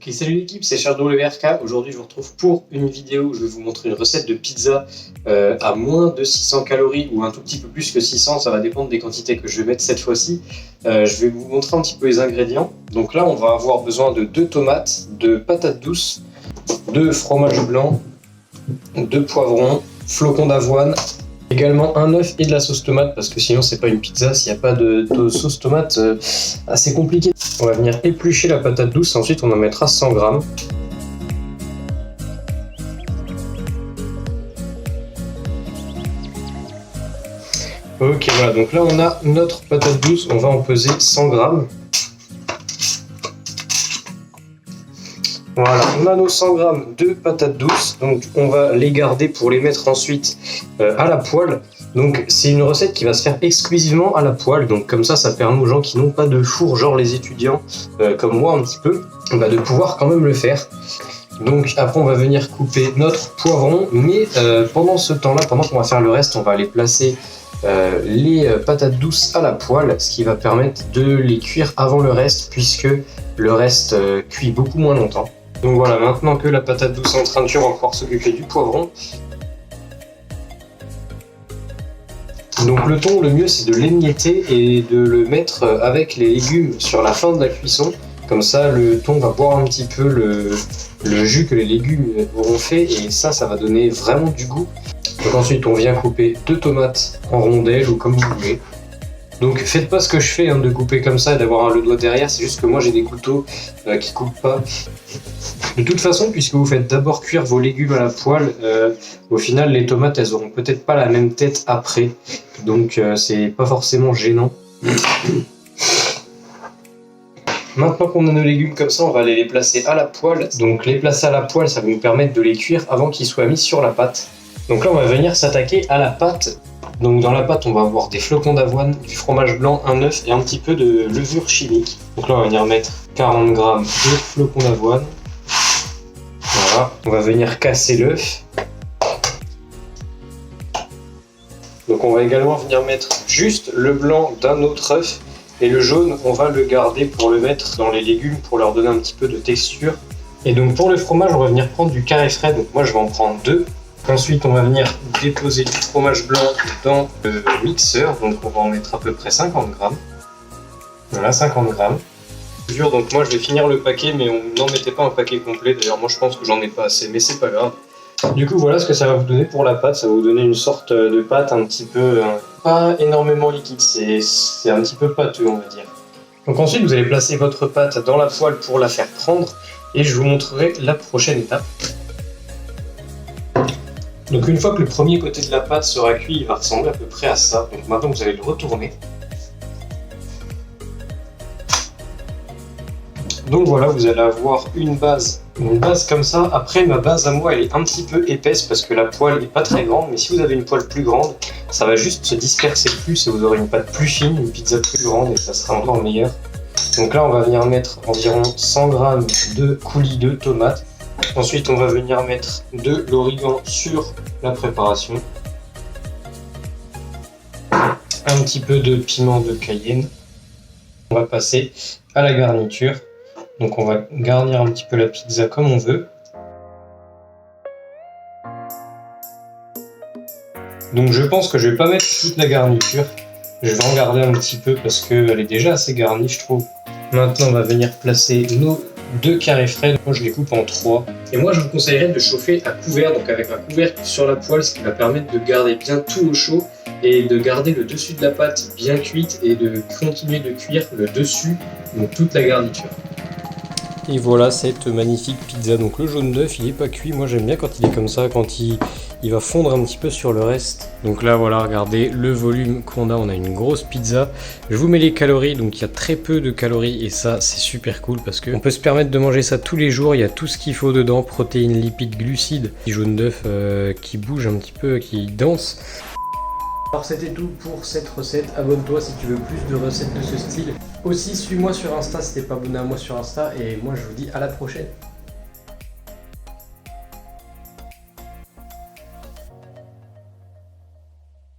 Ok, salut l'équipe, c'est Charles WRK. Aujourd'hui, je vous retrouve pour une vidéo où je vais vous montrer une recette de pizza à moins de 600 calories ou un tout petit peu plus que 600. Ça va dépendre des quantités que je vais mettre cette fois-ci. Je vais vous montrer un petit peu les ingrédients. Donc là, on va avoir besoin de 2 tomates, de patates douces, de fromage blanc, de poivrons, flocons d'avoine, également un œuf et de la sauce tomate parce que sinon c'est pas une pizza s'il n'y a pas de sauce tomate, assez compliqué. On va venir éplucher la patate douce, ensuite on en mettra 100 grammes. Ok, voilà, donc là on a notre patate douce, on va en peser 100 grammes. Voilà, on a nos 100 grammes de patates douces, donc on va les garder pour les mettre ensuite à la poêle. Donc c'est une recette qui va se faire exclusivement à la poêle, donc comme ça permet aux gens qui n'ont pas de four, genre les étudiants, comme moi un petit peu, de pouvoir quand même le faire. Donc après on va venir couper notre poivron, mais pendant ce temps-là, pendant qu'on va faire le reste, on va aller placer les patates douces à la poêle, ce qui va permettre de les cuire avant le reste, puisque le reste cuit beaucoup moins longtemps. Donc voilà, maintenant que la patate douce est en train de cuire, on va pouvoir s'occuper du poivron. Donc le thon, le mieux c'est de l'émietter et de le mettre avec les légumes sur la fin de la cuisson. Comme ça, le thon va boire un petit peu le jus que les légumes auront fait, et ça va donner vraiment du goût. Donc ensuite, on vient couper 2 tomates en rondelles ou comme vous voulez. Donc faites pas ce que je fais, de couper comme ça et d'avoir le doigt derrière, c'est juste que moi j'ai des couteaux qui coupent pas. De toute façon, puisque vous faites d'abord cuire vos légumes à la poêle, au final les tomates elles auront peut-être pas la même tête après, donc c'est pas forcément gênant. Maintenant qu'on a nos légumes comme ça, on va aller les placer à la poêle. Donc les placer à la poêle, ça va nous permettre de les cuire avant qu'ils soient mis sur la pâte. Donc là on va venir s'attaquer à la pâte. Donc dans la pâte on va avoir des flocons d'avoine, du fromage blanc, un œuf et un petit peu de levure chimique. Donc là on va venir mettre 40 grammes de flocons d'avoine. Voilà, on va venir casser l'œuf. Donc on va également venir mettre juste le blanc d'un autre œuf, et le jaune on va le garder pour le mettre dans les légumes pour leur donner un petit peu de texture. Et donc pour le fromage on va venir prendre du carré frais, donc moi je vais en prendre 2. Ensuite on va venir déposer du fromage blanc dans le mixeur, donc on va en mettre à peu près 50 grammes. Voilà, 50 grammes. Donc moi je vais finir le paquet, mais on n'en mettait pas un paquet complet, d'ailleurs moi je pense que j'en ai pas assez, mais c'est pas grave. Du coup voilà ce que ça va vous donner pour la pâte, ça va vous donner une sorte de pâte un petit peu, pas énormément liquide, c'est un petit peu pâteux on va dire. Donc ensuite vous allez placer votre pâte dans la poêle pour la faire prendre, et je vous montrerai la prochaine étape. Donc une fois que le premier côté de la pâte sera cuit, il va ressembler à peu près à ça. Donc maintenant vous allez le retourner. Donc voilà, vous allez avoir une base comme ça. Après ma base à moi elle est un petit peu épaisse parce que la poêle n'est pas très grande, mais si vous avez une poêle plus grande, ça va juste se disperser plus et vous aurez une pâte plus fine, une pizza plus grande, et ça sera encore meilleur. Donc là on va venir mettre environ 100 g de coulis de tomates. Ensuite on va venir mettre de l'origan sur la préparation, un petit peu de piment de Cayenne. On va passer à la garniture. Donc on va garnir un petit peu la pizza comme on veut. Donc je pense que je vais pas mettre toute la garniture, je vais en garder un petit peu parce qu'elle est déjà assez garnie je trouve. Maintenant on va venir placer nos 2 carrés frais, moi je les coupe en 3. Et moi je vous conseillerais de chauffer à couvert, donc avec un couvercle sur la poêle, ce qui va permettre de garder bien tout au chaud et de garder le dessus de la pâte bien cuite et de continuer de cuire le dessus, donc toute la garniture. Et voilà cette magnifique pizza. Donc le jaune d'œuf il est pas cuit, moi j'aime bien quand il est comme ça, quand il va fondre un petit peu sur le reste. Donc là voilà, regardez le volume qu'on a, on a une grosse pizza. Je vous mets les calories, donc il y a très peu de calories et ça c'est super cool parce qu'on peut se permettre de manger ça tous les jours, il y a tout ce qu'il faut dedans, protéines, lipides, glucides, petit jaune d'œuf qui bouge un petit peu, qui danse. Alors c'était tout pour cette recette, abonne-toi si tu veux plus de recettes de ce style. Aussi suis-moi sur Insta si t'es pas abonné à moi sur Insta, et moi je vous dis à la prochaine.